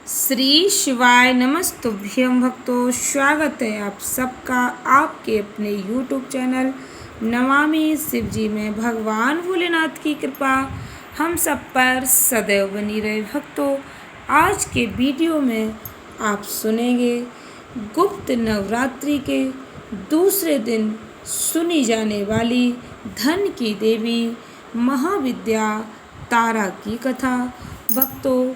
श्री शिवाय नमस्तुभ्यं भक्तों, स्वागत है आप सबका आपके अपने YouTube चैनल नमामि शिवजी में। भगवान भोलेनाथ की कृपा हम सब पर सदैव बनी रहे। भक्तों, आज के वीडियो में आप सुनेंगे गुप्त नवरात्रि के दूसरे दिन सुनी जाने वाली धन की देवी महाविद्या तारा की कथा। भक्तों,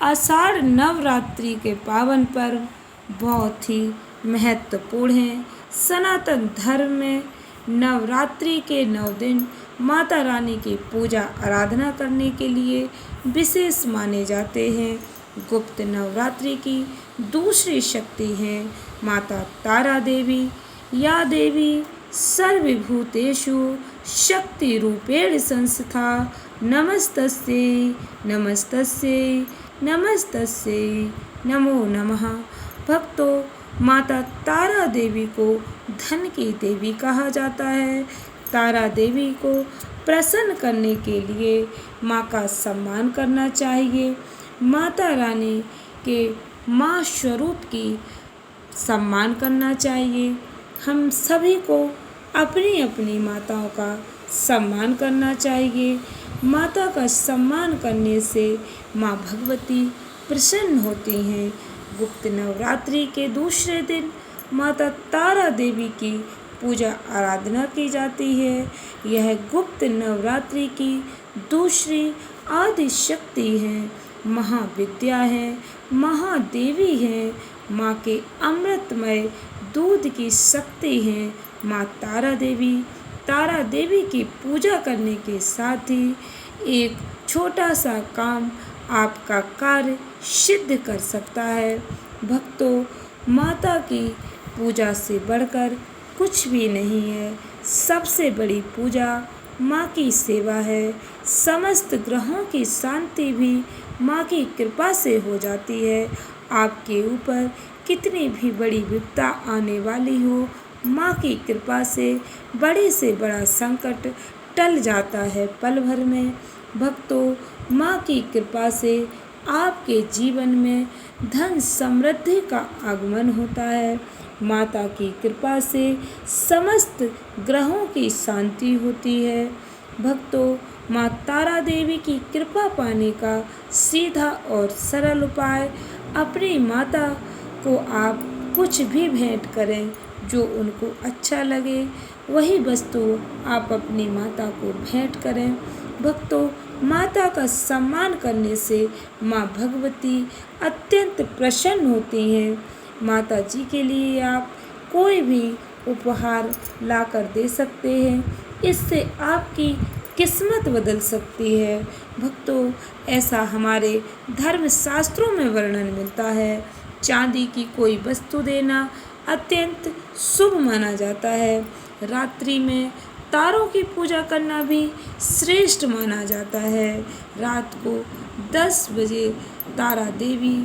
आषाढ़ नवरात्रि के पावन पर्व बहुत ही महत्वपूर्ण हैं। सनातन धर्म में नवरात्रि के 9 दिन माता रानी की पूजा आराधना करने के लिए विशेष माने जाते हैं। गुप्त नवरात्रि की दूसरी शक्ति है माता तारा देवी। या देवी सर्वभूतेषु शक्ति रूपेण संस्था। नमस्तस्यै नमस्तस्यै नमस्तस्यै नमो नमः। भक्तों, माता तारा देवी को धन की देवी कहा जाता है। तारा देवी को प्रसन्न करने के लिए माँ का सम्मान करना चाहिए। माता रानी के माँ स्वरूप की सम्मान करना चाहिए। हम सभी को अपनी अपनी माताओं का सम्मान करना चाहिए। माता का सम्मान करने से माँ भगवती प्रसन्न होती हैं। गुप्त नवरात्रि के दूसरे दिन माता तारा देवी की पूजा आराधना की जाती है। यह गुप्त नवरात्रि की दूसरी आदि शक्ति है, महाविद्या है, महादेवी है, माँ के अमृतमय दूध की शक्ति है। माँ तारा देवी की पूजा करने के साथ ही एक छोटा सा काम आपका कार्य सिद्ध कर सकता है। भक्तों, माता की पूजा से बढ़कर कुछ भी नहीं है। सबसे बड़ी पूजा माँ की सेवा है। समस्त ग्रहों की शांति भी माँ की कृपा से हो जाती है। आपके ऊपर कितनी भी बड़ी विपदा आने वाली हो, माँ की कृपा से बड़े से बड़ा संकट टल जाता है पल भर में। भक्तों, माँ की कृपा से आपके जीवन में धन समृद्धि का आगमन होता है। माता की कृपा से समस्त ग्रहों की शांति होती है। भक्तों, माँ तारा देवी की कृपा पाने का सीधा और सरल उपाय, अपनी माता को आप कुछ भी भेंट करें जो उनको अच्छा लगे, वही वस्तु आप अपनी माता को भेंट करें। भक्तों, माता का सम्मान करने से माँ भगवती अत्यंत प्रसन्न होती हैं। माता जी के लिए आप कोई भी उपहार लाकर दे सकते हैं। इससे आपकी किस्मत बदल सकती है। भक्तों, ऐसा हमारे धर्म शास्त्रों में वर्णन मिलता है। चांदी की कोई वस्तु देना अत्यंत शुभ माना जाता है। रात्रि में तारों की पूजा करना भी श्रेष्ठ माना जाता है। रात को 10 बजे तारा देवी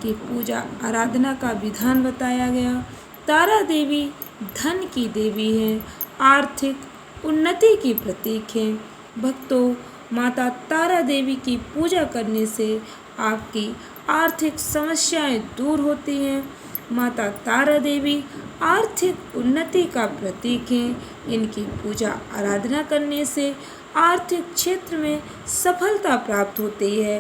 की पूजा आराधना का विधान बताया गया। तारा देवी धन की देवी है, आर्थिक उन्नति की प्रतीक है। भक्तों, माता तारा देवी की पूजा करने से आपकी आर्थिक समस्याएं दूर होती हैं। माता तारा देवी आर्थिक उन्नति का प्रतीक है। इनकी पूजा आराधना करने से आर्थिक क्षेत्र में सफलता प्राप्त होती है।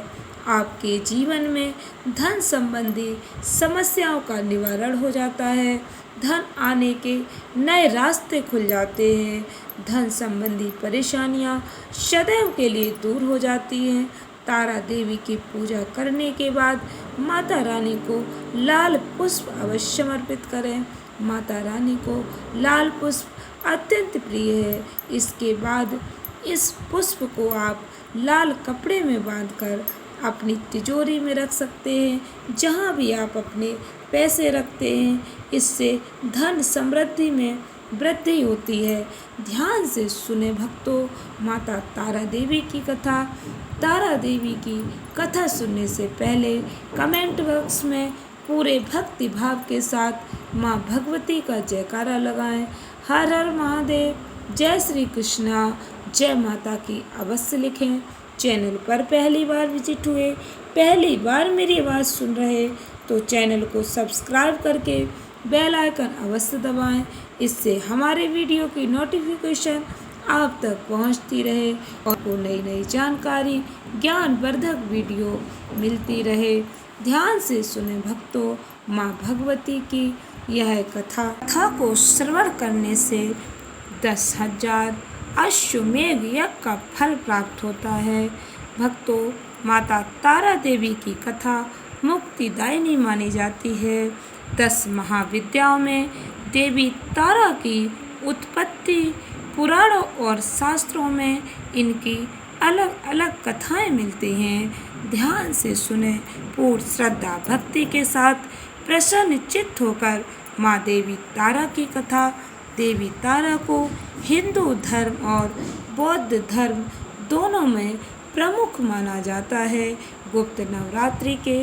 आपके जीवन में धन संबंधी समस्याओं का निवारण हो जाता है। धन आने के नए रास्ते खुल जाते हैं। धन संबंधी परेशानियां सदैव के लिए दूर हो जाती हैं। तारा देवी की पूजा करने के बाद माता रानी को लाल पुष्प अवश्य समर्पित करें। माता रानी को लाल पुष्प अत्यंत प्रिय है। इसके बाद इस पुष्प को आप लाल कपड़े में बांधकर अपनी तिजोरी में रख सकते हैं। जहाँ भी आप अपने पैसे रखते हैं, इससे धन समृद्धि में वृद्धि होती है। ध्यान से सुने भक्तों, माता तारा देवी की कथा। तारा देवी की कथा सुनने से पहले कमेंट बॉक्स में पूरे भक्ति भाव के साथ माँ भगवती का जयकारा लगाएं। हर हर महादेव, जय श्री कृष्णा, जय माता की अवश्य लिखें। चैनल पर पहली बार विजिट हुए, पहली बार मेरी आवाज़ सुन रहे तो चैनल को सब्सक्राइब करके बेल आइकन अवश्य दबाएं। इससे हमारे वीडियो की नोटिफिकेशन आप तक पहुंचती रहे और को नई नई जानकारी, ज्ञानवर्धक वीडियो मिलती रहे। ध्यान से सुने भक्तों, माँ भगवती की यह कथा को श्रवण करने से 10,000 अश्वमेध यज्ञ का फल प्राप्त होता है। भक्तों, माता तारा देवी की कथा मुक्तिदायिनी मानी जाती है। 10 महाविद्याओं में देवी तारा की उत्पत्ति पुराणों और शास्त्रों में इनकी अलग अलग कथाएं मिलती हैं। ध्यान से सुने, पूर्ण श्रद्धा भक्ति के साथ प्रसन्न चित्त होकर माँ देवी तारा की कथा। देवी तारा को हिंदू धर्म और बौद्ध धर्म दोनों में प्रमुख माना जाता है। गुप्त नवरात्रि के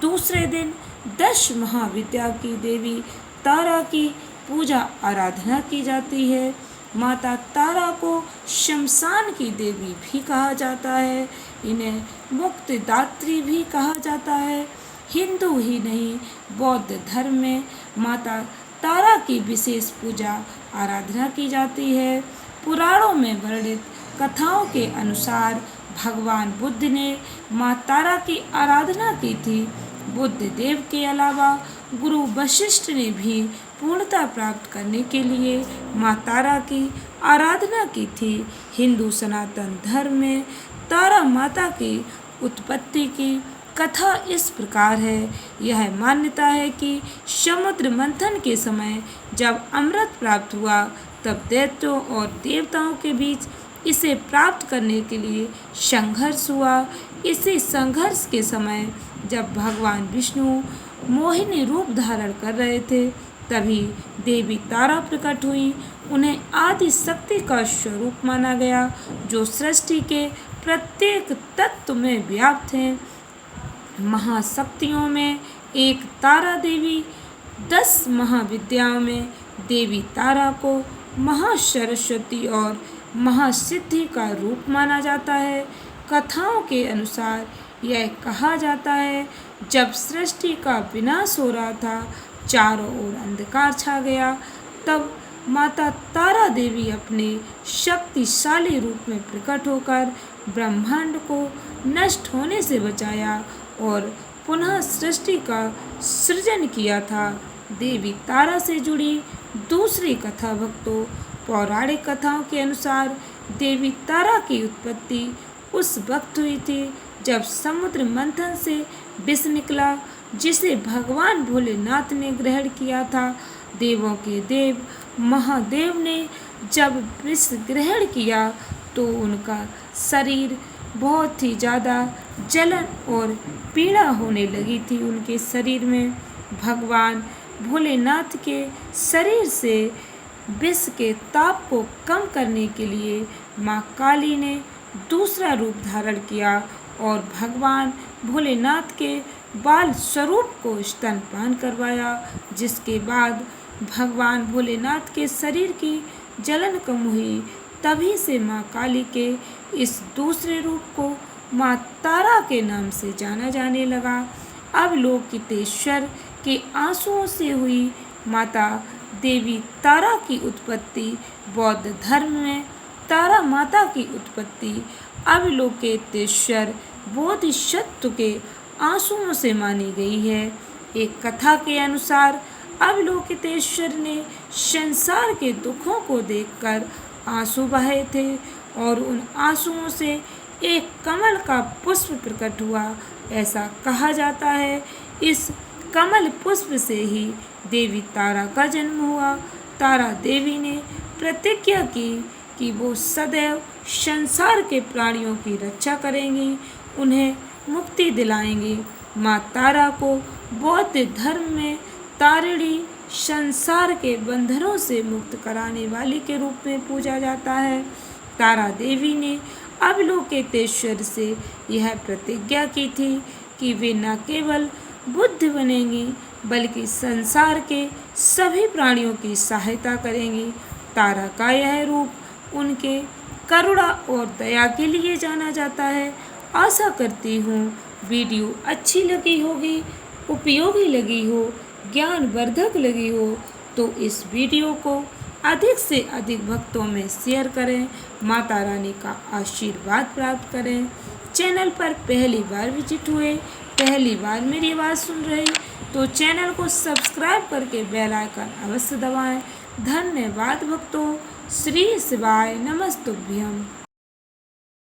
दूसरे दिन 10 महाविद्या की देवी तारा की पूजा आराधना की जाती है। माता तारा को शमशान की देवी भी कहा जाता है। इन्हें मुक्तिदात्री भी कहा जाता है। हिंदू ही नहीं, बौद्ध धर्म में माता तारा की विशेष पूजा आराधना की जाती है। पुराणों में वर्णित कथाओं के अनुसार भगवान बुद्ध ने माँ तारा की आराधना की थी। बुद्ध देव के अलावा गुरु वशिष्ठ ने भी पूर्णता प्राप्त करने के लिए माँ तारा की आराधना की थी। हिंदू सनातन धर्म में तारा माता की उत्पत्ति की कथा इस प्रकार है। यह मान्यता है कि समुद्र मंथन के समय जब अमृत प्राप्त हुआ तब दैत्यों और देवताओं के बीच इसे प्राप्त करने के लिए संघर्ष हुआ। इसी संघर्ष के समय जब भगवान विष्णु मोहिनी रूप धारण कर रहे थे तभी देवी तारा प्रकट हुई। उन्हें आदि शक्ति का स्वरूप माना गया जो सृष्टि के प्रत्येक तत्व में व्याप्त है। महाशक्तियों में एक तारा देवी। 10 महाविद्याओं में देवी तारा को महासरस्वती और महासिद्धि का रूप माना जाता है। कथाओं के अनुसार यह कहा जाता है जब सृष्टि का विनाश हो रहा था, चारों ओर अंधकार छा गया, तब माता तारा देवी अपने शक्तिशाली रूप में प्रकट होकर ब्रह्मांड को नष्ट होने से बचाया और पुनः सृष्टि का सृजन किया था। देवी तारा से जुड़ी दूसरी कथा भक्तों, पौराणिक कथाओं के अनुसार देवी तारा की उत्पत्ति उस वक्त हुई थी जब समुद्र मंथन से विष निकला जिसे भगवान भोलेनाथ ने ग्रहण किया था। देवों के देव महादेव ने जब विष ग्रहण किया तो उनका शरीर बहुत ही ज़्यादा जलन और पीड़ा होने लगी थी उनके शरीर में। भगवान भोलेनाथ के शरीर से विष के ताप को कम करने के लिए माँ काली ने दूसरा रूप धारण किया और भगवान भोलेनाथ के बाल स्वरूप को स्तनपान करवाया, जिसके बाद भगवान भोलेनाथ के शरीर की जलन कम हुई। तभी से माँ काली के इस दूसरे रूप को माँ तारा के नाम से जाना जाने लगा। अब लोकितेश्वर के आंसुओं से हुई माता देवी तारा की उत्पत्ति। बौद्ध धर्म में तारा माता की उत्पत्ति अवलोकितेश्वर बोधिसत्व के आंसुओं से मानी गई है। एक कथा के अनुसार अवलोकितेश्वर ने संसार के दुखों को देखकर आंसू बहाए थे और उन आंसुओं से एक कमल का पुष्प प्रकट हुआ। ऐसा कहा जाता है इस कमल पुष्प से ही देवी तारा का जन्म हुआ। तारा देवी ने प्रतिज्ञा की कि वो सदैव संसार के प्राणियों की रक्षा करेंगी, उन्हें मुक्ति दिलाएंगी। माँ तारा को बौद्ध धर्म में तारिणी संसार के बंधनों से मुक्त कराने वाली के रूप में पूजा जाता है। तारा देवी ने अवलोकितेश्वर से यह प्रतिज्ञा की थी कि वे न केवल बुद्ध बनेंगी बल्कि संसार के सभी प्राणियों की सहायता करेंगी। तारा का यह रूप उनके करुणा और दया के लिए जाना जाता है। आशा करती हूँ वीडियो अच्छी लगी होगी, उपयोगी लगी हो, ज्ञानवर्धक लगी हो तो इस वीडियो को अधिक से अधिक भक्तों में शेयर करें। माता रानी का आशीर्वाद प्राप्त करें। चैनल पर पहली बार विजिट हुए, पहली बार मेरी आवाज़ सुन रहे तो चैनल को सब्सक्राइब करके बेल आइकन अवश्य दबाएं। धन्यवाद भक्तों। श्री शिवाय नमस्तुभ्यम।